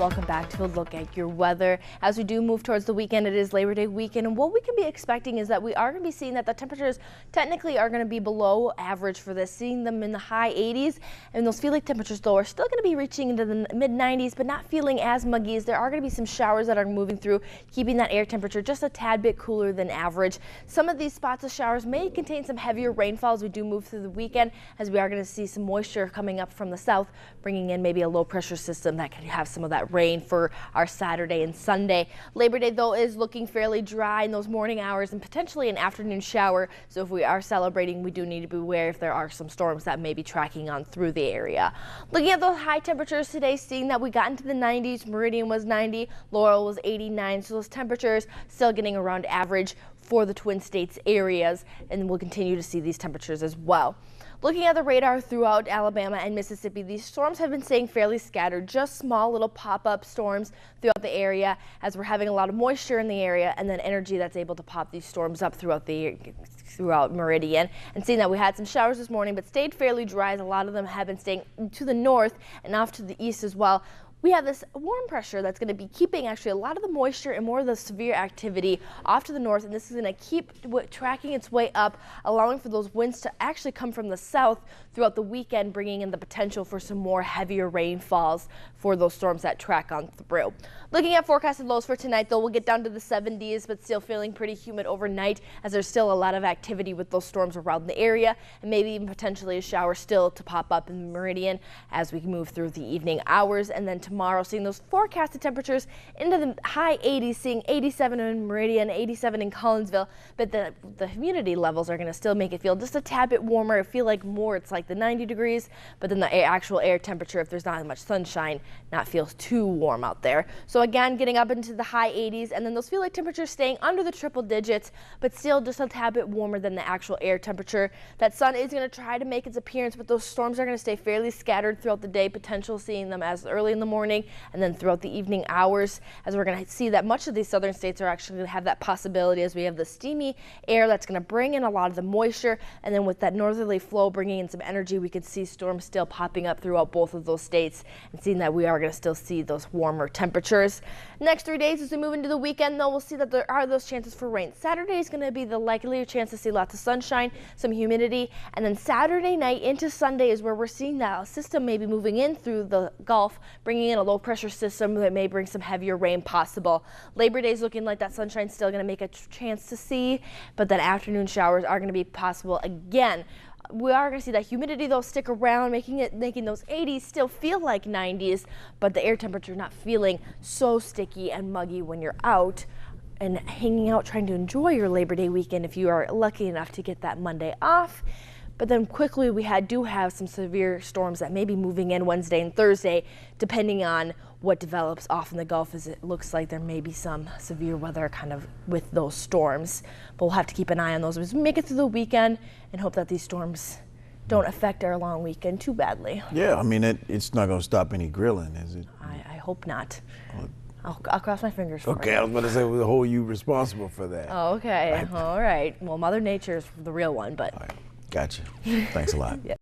Welcome back to a look at your weather. As we do move towards the weekend, it is Labor Day weekend, and what we can be expecting is that we are going to be seeing that the temperatures technically are going to be below average for this, seeing them in the high 80s, and those feel like temperatures though are still going to be reaching into the mid 90s, but not feeling as muggy as there are going to be some showers that are moving through, keeping that air temperature just a tad bit cooler than average. Some of these spots of showers may contain some heavier rainfall as we do move through the weekend, as we are going to see some moisture coming up from the south, bringing in maybe a low pressure system that can have some of that rain for our Saturday and Sunday. Labor Day though is looking fairly dry in those morning hours and potentially an afternoon shower. So if we are celebrating, we do need to be aware if there are some storms that may be tracking on through the area. Looking at those high temperatures today, seeing that we got into the 90s, Meridian was 90, Laurel was 89. So those temperatures still getting around average for the Twin States areas, and we'll continue to see these temperatures as well. Looking at the radar throughout Alabama and Mississippi, these storms have been staying fairly scattered, just small little pop-up storms throughout the area as we're having a lot of moisture in the area and then energy that's able to pop these storms up throughout Meridian. And seeing that we had some showers this morning but stayed fairly dry, as a lot of them have been staying to the north and off to the east as well. We have this warm pressure that's going to be keeping actually a lot of the moisture and more of the severe activity off to the north, and this is going to keep tracking its way up, allowing for those winds to actually come from the south throughout the weekend, bringing in the potential for some more heavier rainfalls for those storms that track on through. Looking at forecasted lows for tonight, though, we'll get down to the 70s, but still feeling pretty humid overnight, as there's still a lot of activity with those storms around the area, and maybe even potentially a shower still to pop up in Meridian as we move through the evening hours. And then tomorrow, seeing those forecasted temperatures into the high 80s, seeing 87 in Meridian, 87 in Collinsville, but the humidity levels are going to still make it feel just a tad bit warmer. It feel like more, it's like the 90 degrees, but then the actual air temperature, if there's not much sunshine, not feels too warm out there. So again, getting up into the high 80s, and then those feel like temperatures staying under the triple digits, but still just a tad bit warmer than the actual air temperature. That sun is going to try to make its appearance, but those storms are going to stay fairly scattered throughout the day, potential seeing them as early in the morning and then throughout the evening hours, as we're going to see that much of these southern states are actually going to have that possibility, as we have the steamy air that's going to bring in a lot of the moisture, and then with that northerly flow bringing in some energy, we could see storms still popping up throughout both of those states, and seeing that we are going to still see those warmer temperatures. Next 3 days as we move into the weekend, though, we'll see that there are those chances for rain. Saturday is going to be the likelier chance to see lots of sunshine, some humidity, and then Saturday night into Sunday is where we're seeing that system maybe moving in through the Gulf, bringing in a low pressure system that may bring some heavier rain possible. Labor Day is looking like that sunshine's still going to make a chance to see, but then afternoon showers are going to be possible again. We are going to see that humidity though stick around, making those 80s still feel like 90s, but the air temperature not feeling so sticky and muggy when you're out and hanging out trying to enjoy your Labor Day weekend if you are lucky enough to get that Monday off. But then quickly we do have some severe storms that may be moving in Wednesday and Thursday, depending on what develops off in the Gulf, as it looks like there may be some severe weather kind of with those storms. But we'll have to keep an eye on those as we make it through the weekend and hope that these storms don't affect our long weekend too badly. Yeah, I mean, it's not going to stop any grilling, is it? I hope not. I'll cross my fingers for it. Okay, I was going to say, we'll hold you responsible for that. Oh, okay, all right. Well, Mother Nature is the real one, but. All right. Gotcha. Thanks a lot. Yeah.